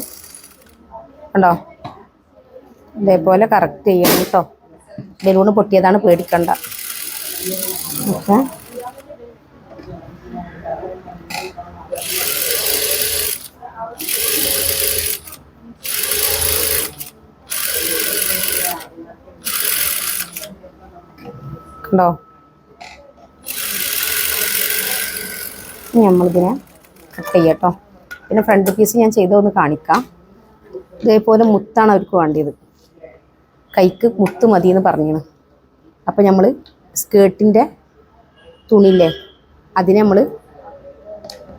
കണ്ടോ, ഇതേപോലെ കറക്റ്റ് ചെയ്യണം കേട്ടോ. ബലൂണ് പൊട്ടിയതാണ്, പേടിക്കണ്ട. ഓക്കെ, കണ്ടോ. നമ്മളിതിനെ കട്ട് ചെയ്യാം കേട്ടോ. പിന്നെ ഫ്രണ്ട് പീസ് ഞാൻ ചെയ്തതൊന്ന് കാണിക്കാം. ഇതേപോലെ മുത്താണ് അവർക്ക് വേണ്ടിയത്. കൈക്ക് മുത്ത് മതി എന്ന് പറഞ്ഞിരുന്നു. അപ്പോൾ നമ്മൾ സ്കേർട്ടിൻ്റെ തുണിയില്ലേ, അതിനെ നമ്മൾ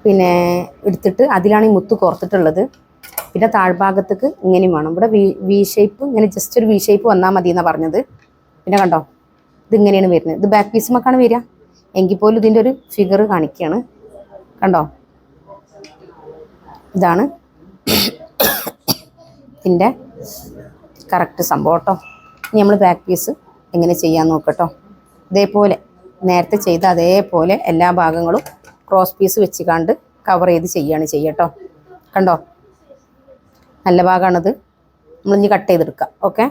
പിന്നെ എടുത്തിട്ട് അതിലാണ് ഈ മുത്ത് കോർത്തിട്ടുള്ളത്. പിന്നെ താഴ്ഭാഗത്തേക്ക് ഇങ്ങനെയും വേണം. ഇവിടെ വി ഷേപ്പ്, ഇങ്ങനെ ജസ്റ്റ് ഒരു വി ഷേപ്പ് വന്നാൽ മതി എന്നാണ് പറഞ്ഞത്. പിന്നെ കണ്ടോ, ഇതിങ്ങനെയാണ് വരുന്നത്. ഇത് ബാക്ക് പീസുമൊക്കെയാണ് വരിക. എങ്കിൽ പോലും ഇതിൻ്റെ ഒരു ഫിഗർ കാണിക്കുകയാണ്. കണ്ടോ, ഇതാണ് ഇതിൻ്റെ കറക്റ്റ് സംഭവം കേട്ടോ. ഇനി നമ്മൾ ബാക്ക് പീസ് എങ്ങനെ ചെയ്യാൻ നോക്കട്ടോ. ഇതേപോലെ നേരത്തെ ചെയ്ത അതേപോലെ എല്ലാ ഭാഗങ്ങളും ക്രോസ് പീസ് വെച്ച് കണ്ട് കവർ ചെയ്ത് ചെയ്യട്ടോ. കണ്ടോ, നല്ല ഭാഗമാണിത്. നമ്മളിനി കട്ട് ചെയ്തെടുക്കാം. ഓക്കെ,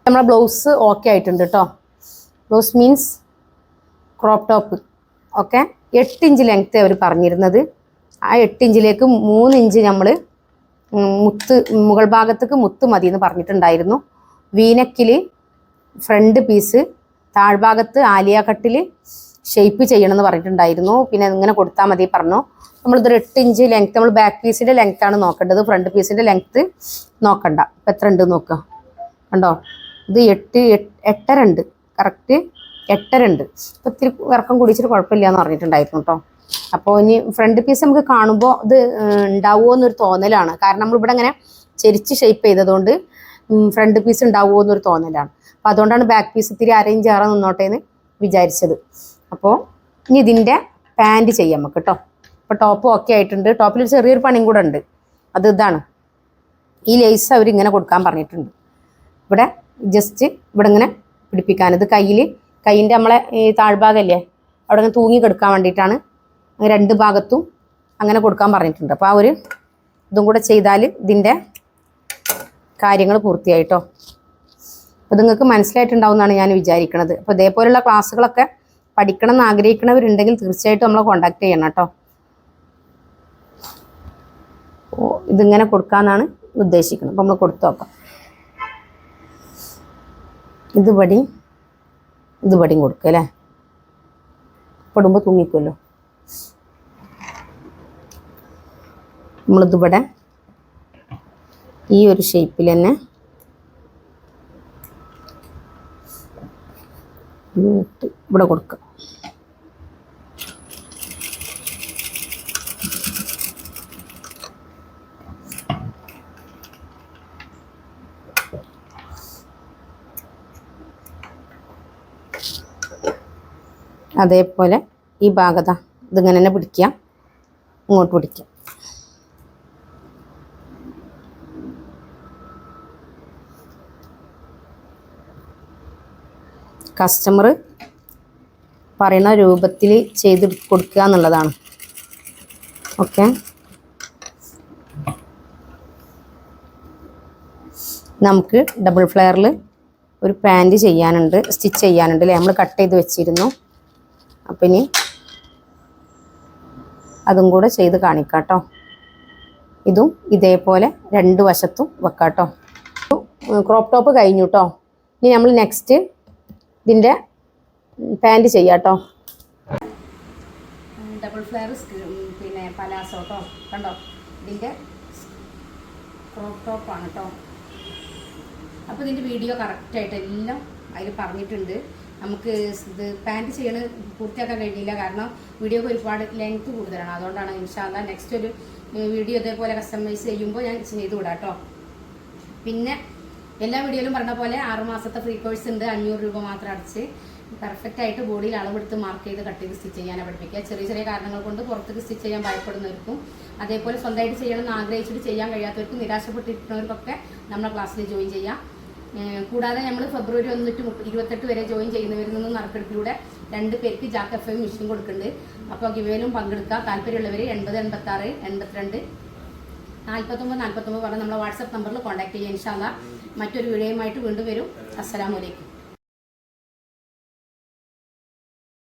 നമ്മളെ ബ്ലൗസ് ഓക്കെ ആയിട്ടുണ്ട് കേട്ടോ. Blouse means crop top. Okay, 8 inch length അവർ പറഞ്ഞിരുന്നത്. ആ 8 ഇഞ്ചിലേക്ക് 3 ഇഞ്ച് നമ്മൾ മുത്ത് മുകൾ ഭാഗത്തേക്ക് മുത്ത് മതി എന്ന് പറഞ്ഞിട്ടുണ്ടായിരുന്നു. വീനക്കിൽ ഫ്രണ്ട് പീസ്, താഴ്ഭാഗത്ത് ആലിയ കട്ടിൽ ഷേപ്പ് ചെയ്യണമെന്ന് പറഞ്ഞിട്ടുണ്ടായിരുന്നു. പിന്നെ ഇങ്ങനെ കൊടുത്താൽ മതി പറഞ്ഞു. നമ്മളിതൊരു 8 ഇഞ്ച് ലെങ്ത്ത്, നമ്മൾ ബാക്ക് പീസിൻ്റെ ലെങ്ത്താണ് നോക്കേണ്ടത്, ഫ്രണ്ട് പീസിൻ്റെ ലെങ്ത്ത് നോക്കണ്ട. ഇപ്പം എത്ര ഉണ്ട് നോക്കുക. കണ്ടോ, ഇത് 8.5 ഉണ്ട്. കറക്റ്റ് 8.5 ഉണ്ട്. ഇപ്പം ഇത്തിരി ഇറക്കം കുടിച്ചിട്ട് കുഴപ്പമില്ല എന്ന് പറഞ്ഞിട്ടുണ്ടായിരുന്നു കേട്ടോ. അപ്പോൾ ഇനി ഫ്രണ്ട് പീസ് നമുക്ക് കാണുമ്പോൾ ഇത് ഉണ്ടാവുമോ എന്നൊരു തോന്നലാണ്. കാരണം നമ്മളിവിടെ ഇങ്ങനെ ചെരിച്ച് ഷേപ്പ് ചെയ്തതുകൊണ്ട് ഫ്രണ്ട് പീസ് ഉണ്ടാവുമോ എന്നൊരു തോന്നലാണ്. അപ്പോൾ അതുകൊണ്ടാണ് ബാക്ക് പീസ് ഇത്തിരി അറേഞ്ച് ആറാൻ നിന്നോട്ടെ എന്ന് വിചാരിച്ചത്. അപ്പോൾ ഇനി ഇതിൻ്റെ പാൻറ് ചെയ്യാം നമുക്ക് കേട്ടോ. അപ്പോൾ ടോപ്പ് ഓക്കെ ആയിട്ടുണ്ട്. ടോപ്പിൽ ചെറിയൊരു പണിയും കൂടെ ഉണ്ട്. അത് ഇതാണ്, ഈ ലേസ് അവരിങ്ങനെ കൊടുക്കാൻ പറഞ്ഞിട്ടുണ്ട്. ഇവിടെ ജസ്റ്റ് ഇവിടെ ഇങ്ങനെ പിടിപ്പിക്കാൻ. ഇത് കയ്യിൻ്റെ നമ്മളെ ഈ താഴ്ഭാഗമല്ലേ, അവിടെ നിന്ന് തൂങ്ങി കെടുക്കാൻ വേണ്ടിയിട്ടാണ്. രണ്ട് ഭാഗത്തും അങ്ങനെ കൊടുക്കാൻ പറഞ്ഞിട്ടുണ്ട്. അപ്പോൾ ആ ഒരു ഇതും കൂടെ ചെയ്താൽ ഇതിൻ്റെ കാര്യങ്ങൾ പൂർത്തിയായിട്ടോ. അപ്പോൾ നിങ്ങൾക്ക് മനസ്സിലായിട്ടുണ്ടാവും എന്നാണ് ഞാൻ വിചാരിക്കുന്നത്. അപ്പോൾ ഇതേപോലെയുള്ള ക്ലാസ്സുകളൊക്കെ പഠിക്കണം എന്ന് ആഗ്രഹിക്കുന്നവരുണ്ടെങ്കിൽ തീർച്ചയായിട്ടും നമ്മളെ കോൺടാക്ട് ചെയ്യണം കേട്ടോ. ഇതിങ്ങനെ കൊടുക്കാമെന്നാണ് ഉദ്ദേശിക്കുന്നത്. അപ്പോൾ നമ്മൾ കൊടുത്തു നോക്കാം. ഇതുപടിയും കൊടുക്കുക അല്ലേ, പെടുമ്പോൾ തൂങ്ങിക്കുമല്ലോ. നമ്മളിതിവിടെ ഈ ഒരു ഷേപ്പിൽ തന്നെ ഇവിടെ കൊടുക്കുക. അതേപോലെ ഈ ഭാഗത ഇതിങ്ങനെ തന്നെ പിടിക്കുക, ഇങ്ങോട്ട് പിടിക്കുക. കസ്റ്റമർ പറയുന്ന രൂപത്തിൽ ചെയ്ത് കൊടുക്കുക എന്നുള്ളതാണ്. ഓക്കെ, നമുക്ക് ഡബിൾ ഫ്ലെയറിൽ ഒരു പാൻറ് ചെയ്യാനുണ്ട്, സ്റ്റിച്ച് ചെയ്യാനുണ്ട് അല്ലേ. നമ്മൾ കട്ട് ചെയ്ത് വെച്ചിരുന്നു. അപ്പം ഇനി അതും കൂടെ ചെയ്ത് കാണിക്കാം കേട്ടോ. ഇതും ഇതേപോലെ രണ്ട് വശത്തും വെക്കാം കേട്ടോ. ക്രോപ്പ് ടോപ്പ് കഴിഞ്ഞു കേട്ടോ. ഇനി നമ്മൾ നെക്സ്റ്റ് ഇതിൻ്റെ പാൻറ് ചെയ്യാം കേട്ടോ. ഡബിൾ ഫ്ലെയർ പിന്നെ പലാസോ കേട്ടോ. കണ്ടോ, ഇതിൻ്റെ ക്രോപ്പ് ടോപ്പാണ് കേട്ടോ. അപ്പോൾ ഇതിൻ്റെ വീഡിയോ കറക്റ്റായിട്ട് എല്ലാം അതിൽ പറഞ്ഞിട്ടുണ്ട്. നമുക്ക് ഇത് പാൻറ് ചെയ്യണ പൂർത്തിയാക്കാൻ കഴിഞ്ഞില്ല, കാരണം വീഡിയോക്ക് ഒരുപാട് ലെങ്ത്ത് കൂടുതലാണ്. അതുകൊണ്ടാണ് ഇൻഷാ അല്ലാഹ് നെക്സ്റ്റ് ഒരു വീഡിയോ ഇതേപോലെ കസ്റ്റമൈസ് ചെയ്യുമ്പോൾ ഞാൻ ചെയ്ത് വിടാം കേട്ടോ. പിന്നെ എല്ലാ വീഡിയോയിലും പറഞ്ഞ പോലെ 6 മാസത്തെ ഫ്രീ കോഴ്സ് ഉണ്ട്. 500 രൂപ മാത്രം അടച്ച് പെർഫെക്റ്റ് ആയിട്ട് ബോഡിയിൽ അളവെടുത്ത് മാർക്ക് ചെയ്ത് കട്ട് ചെയ്ത് സ്റ്റിച്ച് ചെയ്യാനാണ് പഠിപ്പിക്കുക. ചെറിയ ചെറിയ കാരണങ്ങൾ കൊണ്ട് പുറത്തേക്ക് സ്റ്റിച്ച് ചെയ്യാൻ ഭയപ്പെടുന്നവർക്കും, അതേപോലെ സ്വന്തമായിട്ട് ചെയ്യണമെന്ന് ആഗ്രഹിച്ചിട്ട് ചെയ്യാൻ കഴിയാത്തവർക്കും, നിരാശപ്പെട്ടിരിക്കുന്നവർക്കൊക്കെ നമ്മളെ ക്ലാസ്സിൽ ജോയിൻ ചെയ്യാം. കൂടാതെ നമ്മൾ ഫെബ്രുവരി 1 to 28 വരെ ജോയിൻ ചെയ്യുന്നവരിൽ നിന്നും നറുക്കെടുപ്പിലൂടെ 2 പേർക്ക് ജാക്ക് FM മെഷീൻ കൊടുക്കുന്നുണ്ട്. അപ്പോൾ ഗിവേലും പങ്കെടുക്കുക. താല്പര്യമുള്ളവർ 80 86 82 49 49 പറഞ്ഞ് നമ്മളെ വാട്സപ്പ് നമ്പറിൽ കോൺടാക്ട് ചെയ്യുക. ഇൻഷാ അല്ലാഹ് മറ്റൊരു വീഡിയോയുമായിട്ട് വീണ്ടും വരും. അസ്സലാമു അലൈക്കും.